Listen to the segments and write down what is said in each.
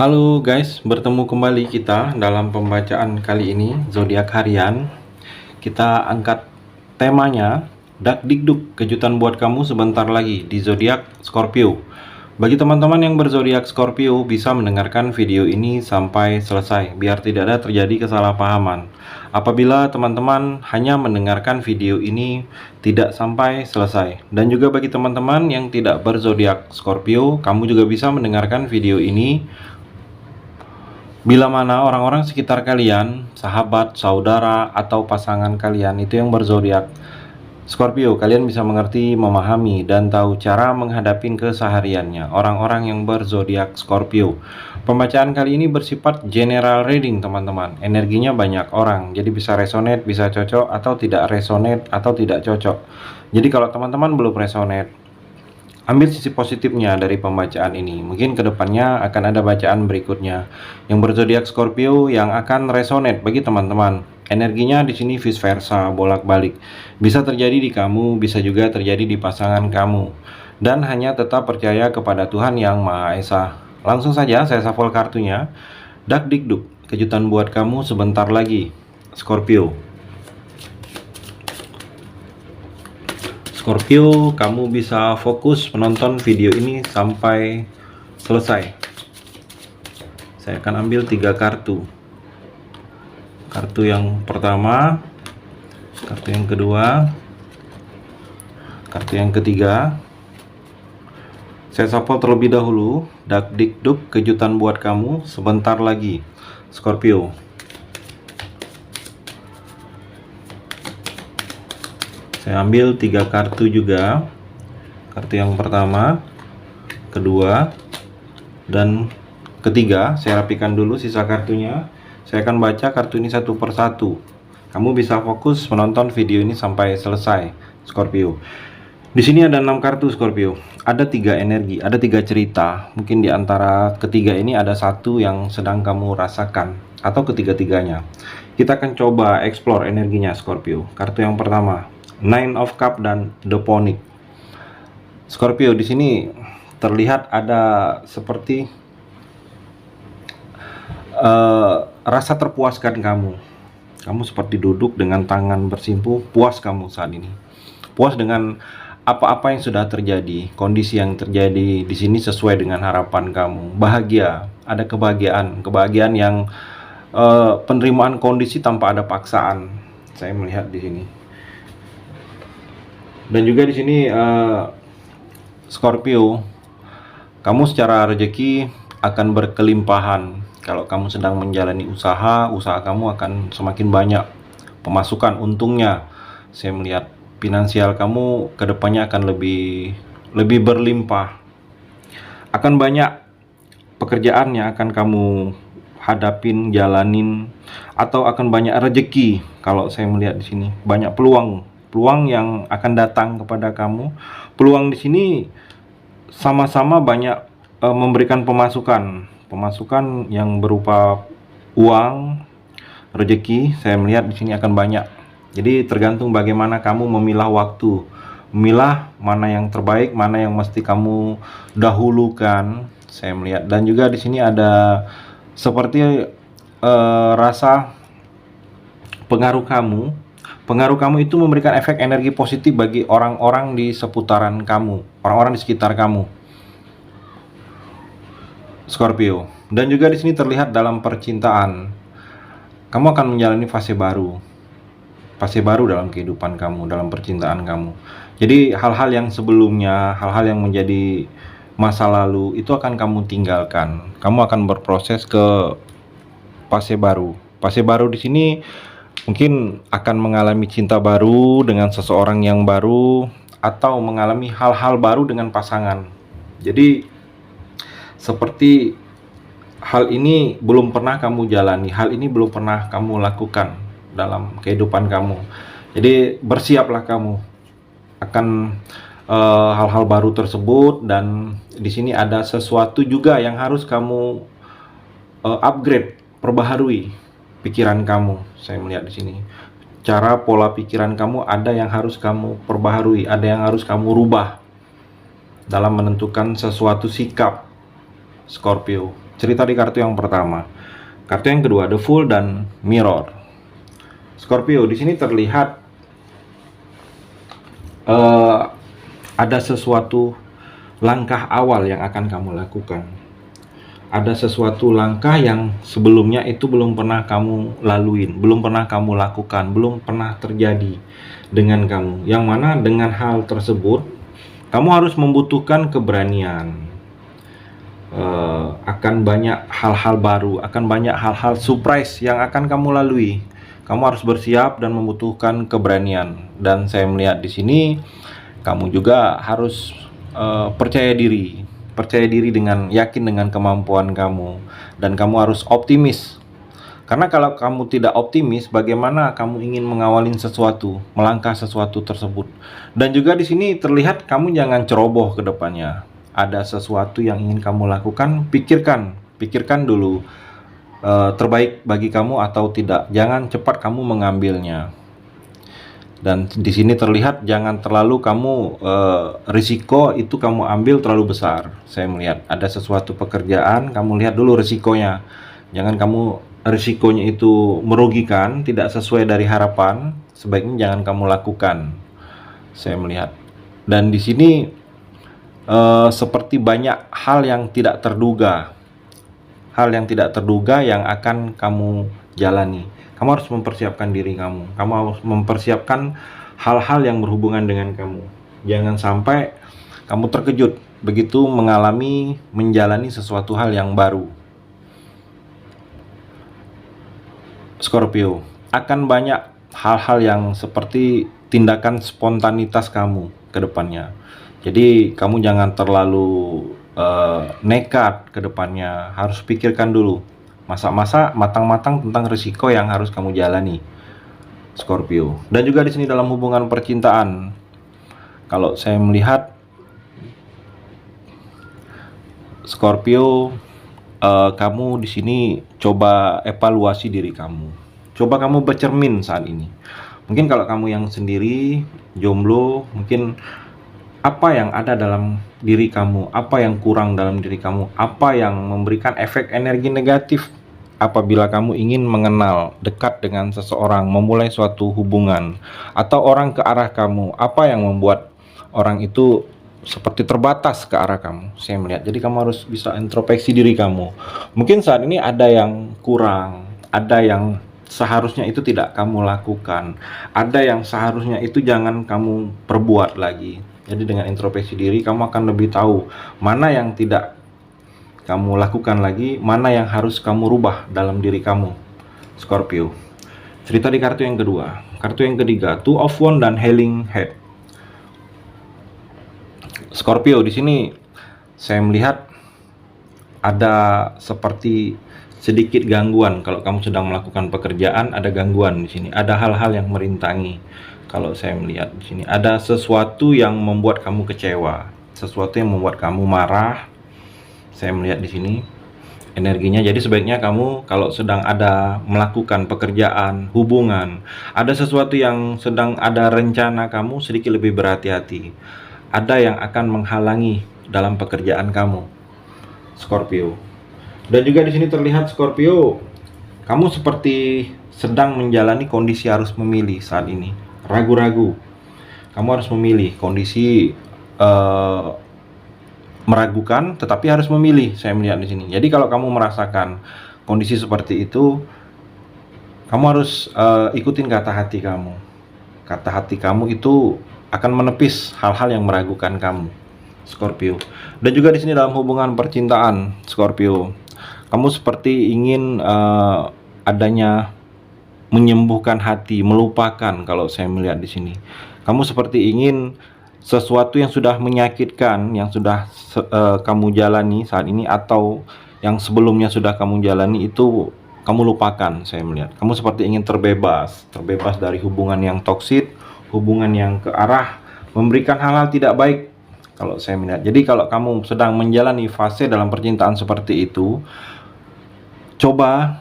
Halo guys, bertemu kembali kita dalam pembacaan kali ini zodiak harian. Kita angkat temanya dak dikduk kejutan buat kamu sebentar lagi di zodiak Scorpio. Bagi teman-teman yang berzodiak Scorpio bisa mendengarkan video ini sampai selesai biar tidak ada terjadi kesalahpahaman. Apabila teman-teman hanya mendengarkan video ini tidak sampai selesai. Dan juga bagi teman-teman yang tidak berzodiak Scorpio, kamu juga bisa mendengarkan video ini bila mana orang-orang sekitar kalian, sahabat, saudara, atau pasangan kalian itu yang berzodiak Scorpio, kalian bisa mengerti, memahami, dan tahu cara menghadapi kesehariannya orang-orang yang berzodiak Scorpio. Pembacaan kali ini bersifat general reading teman-teman. Energinya banyak orang, jadi bisa resonate, bisa cocok, atau tidak resonate, atau tidak cocok. Jadi kalau teman-teman belum resonate, ambil sisi positifnya dari pembacaan ini. Mungkin kedepannya akan ada bacaan berikutnya yang berzodiak Scorpio yang akan resonate bagi teman-teman. Energinya di sini vice versa, bolak-balik. Bisa terjadi di kamu, bisa juga terjadi di pasangan kamu. Dan hanya tetap percaya kepada Tuhan Yang Maha Esa. Langsung saja saya shuffle kartunya. Dak dikduk, kejutan buat kamu sebentar lagi, Scorpio. Scorpio, kamu bisa fokus menonton video ini sampai selesai. Saya akan ambil 3 kartu. Kartu yang pertama, kartu yang kedua, kartu yang ketiga. Saya shuffle terlebih dahulu. Dak dikduk, kejutan buat kamu sebentar lagi, Scorpio. Saya ambil 3 kartu juga. Kartu yang pertama, kedua, dan ketiga. Saya rapikan dulu sisa kartunya. Saya akan baca kartu ini satu persatu. Kamu bisa fokus menonton video ini sampai selesai, Scorpio. Di sini ada 6 kartu, Scorpio. Ada 3 energi, ada 3 cerita. Mungkin di antara ketiga ini ada satu yang sedang kamu rasakan, atau ketiga-tiganya. Kita akan coba explore energinya, Scorpio. Kartu yang pertama, Nine of Cup dan The Phoenix. Scorpio, di sini terlihat ada seperti rasa terpuaskan kamu. Kamu seperti duduk dengan tangan bersimpuh, puas kamu saat ini. Puas dengan apa-apa yang sudah terjadi, kondisi yang terjadi di sini sesuai dengan harapan kamu. Bahagia, ada kebahagiaan, kebahagiaan yang penerimaan kondisi tanpa ada paksaan. Saya melihat di sini. Dan juga di sini Scorpio, kamu secara rezeki akan berkelimpahan. Kalau kamu sedang menjalani usaha kamu akan semakin banyak pemasukan, untungnya. Saya melihat finansial kamu kedepannya akan lebih berlimpah. Akan banyak pekerjaan yang akan kamu hadapin, jalanin, atau akan banyak rezeki. Kalau saya melihat di sini banyak peluang yang akan datang kepada kamu. Peluang di sini sama-sama banyak memberikan pemasukan yang berupa uang, rezeki. Saya melihat di sini akan banyak. Jadi tergantung bagaimana kamu memilah waktu, memilah mana yang terbaik, mana yang mesti kamu dahulukan. Saya melihat, dan juga di sini ada seperti rasa pengaruh kamu itu memberikan efek energi positif bagi orang-orang di seputaran kamu, orang-orang di sekitar kamu, Scorpio. Dan juga di sini terlihat dalam percintaan, kamu akan menjalani fase baru dalam kehidupan kamu, dalam percintaan kamu. Jadi hal-hal yang sebelumnya, hal-hal yang menjadi masa lalu itu akan kamu tinggalkan. Kamu akan berproses ke fase baru. Fase baru di sini mungkin akan mengalami cinta baru dengan seseorang yang baru, atau mengalami hal-hal baru dengan pasangan. Jadi seperti hal ini belum pernah kamu jalani, hal ini belum pernah kamu lakukan dalam kehidupan kamu. Jadi bersiaplah kamu akan hal-hal baru tersebut. Dan di sini ada sesuatu juga yang harus kamu upgrade, perbaharui pikiran kamu. Saya melihat di sini cara pola pikiran kamu ada yang harus kamu perbaharui, ada yang harus kamu rubah dalam menentukan sesuatu sikap, Scorpio. cerita di kartu yang pertama. Kartu yang kedua, The Fool dan Mirror. Scorpio, di sini terlihat ada sesuatu langkah awal yang akan kamu lakukan. Ada sesuatu langkah yang sebelumnya itu belum pernah kamu laluin, belum pernah kamu lakukan, belum pernah terjadi dengan kamu. Yang mana dengan hal tersebut, kamu harus membutuhkan keberanian. Akan banyak hal-hal baru, akan banyak hal-hal surprise yang akan kamu lalui. Kamu harus bersiap dan membutuhkan keberanian. Dan saya melihat di sini, kamu juga harus percaya diri dengan yakin dengan kemampuan kamu, dan kamu harus optimis. Karena kalau kamu tidak optimis, bagaimana kamu ingin mengawalin sesuatu, melangkah sesuatu tersebut. Dan juga di sini terlihat kamu jangan ceroboh ke depannya. Ada sesuatu yang ingin kamu lakukan, pikirkan dulu terbaik bagi kamu atau tidak. Jangan cepat kamu mengambilnya. Dan di sini terlihat jangan terlalu kamu risiko itu kamu ambil terlalu besar. Saya melihat ada sesuatu pekerjaan, kamu lihat dulu risikonya. Jangan kamu risikonya itu merugikan, tidak sesuai dari harapan, sebaiknya jangan kamu lakukan. Saya melihat. Dan di sini seperti banyak hal yang tidak terduga. Hal yang tidak terduga yang akan kamu jalani. Kamu harus mempersiapkan diri kamu. Kamu harus mempersiapkan hal-hal yang berhubungan dengan kamu. Jangan sampai kamu terkejut begitu menjalani sesuatu hal yang baru. Scorpio, akan banyak hal-hal yang seperti tindakan spontanitas kamu ke depannya. Jadi kamu jangan terlalu nekat ke depannya. Harus pikirkan dulu, masa-masa matang-matang tentang risiko yang harus kamu jalani, Scorpio. Dan juga di sini dalam hubungan percintaan, kalau saya melihat Scorpio, kamu di sini coba evaluasi diri kamu. Coba kamu bercermin saat ini. Mungkin kalau kamu yang sendiri, jomblo, mungkin apa yang ada dalam diri kamu, apa yang kurang dalam diri kamu, apa yang memberikan efek energi negatif apabila kamu ingin mengenal, dekat dengan seseorang, memulai suatu hubungan, atau orang ke arah kamu, apa yang membuat orang itu seperti terbatas ke arah kamu. Saya melihat, jadi kamu harus bisa introspeksi diri kamu. Mungkin saat ini ada yang kurang, ada yang seharusnya itu tidak kamu lakukan, ada yang seharusnya itu jangan kamu perbuat lagi. Jadi dengan introspeksi diri, kamu akan lebih tahu mana yang tidak kamu lakukan lagi, mana yang harus kamu rubah dalam diri kamu, Scorpio. Cerita di kartu yang kedua. Kartu yang ketiga, Two of Wands dan Healing Head. Scorpio, di sini saya melihat ada seperti sedikit gangguan. Kalau kamu sedang melakukan pekerjaan, ada gangguan di sini. Ada hal-hal yang merintangi. Kalau saya melihat di sini ada sesuatu yang membuat kamu kecewa, sesuatu yang membuat kamu marah. Saya melihat di sini energinya. Jadi sebaiknya kamu kalau sedang ada melakukan pekerjaan, hubungan, ada sesuatu yang sedang ada rencana, kamu sedikit lebih berhati-hati. Ada yang akan menghalangi dalam pekerjaan kamu, Scorpio. Dan juga di sini terlihat Scorpio, kamu seperti sedang menjalani kondisi harus memilih saat ini. Ragu-ragu. Kamu harus memilih, kondisi meragukan tetapi harus memilih. Saya melihat di sini. Jadi kalau kamu merasakan kondisi seperti itu, kamu harus ikutin kata hati kamu. Kata hati kamu itu akan menepis hal-hal yang meragukan kamu, Scorpio. Dan juga di sini dalam hubungan percintaan, Scorpio, kamu seperti ingin adanya menyembuhkan hati, melupakan. Kalau saya melihat di sini, kamu seperti ingin sesuatu yang sudah menyakitkan, yang sudah kamu jalani saat ini, atau yang sebelumnya sudah kamu jalani, itu kamu lupakan. Saya melihat kamu seperti ingin terbebas dari hubungan yang toksik, hubungan yang ke arah memberikan hal-hal tidak baik. Kalau saya melihat, jadi kalau kamu sedang menjalani fase dalam percintaan seperti itu, coba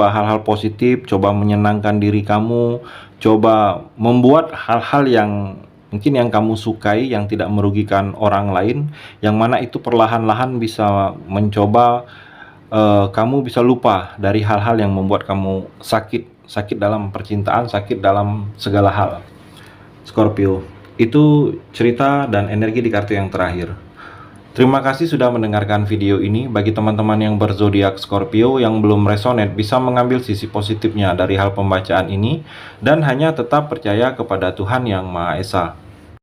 hal-hal positif, coba menyenangkan diri kamu, coba membuat hal-hal yang mungkin yang kamu sukai, yang tidak merugikan orang lain, yang mana itu perlahan-lahan bisa mencoba kamu bisa lupa dari hal-hal yang membuat kamu sakit dalam percintaan, sakit dalam segala hal. Scorpio, itu cerita dan energi di kartu yang terakhir. Terima kasih sudah mendengarkan video ini. Bagi teman-teman yang berzodiak Scorpio yang belum resonate, bisa mengambil sisi positifnya dari hal pembacaan ini dan hanya tetap percaya kepada Tuhan Yang Maha Esa.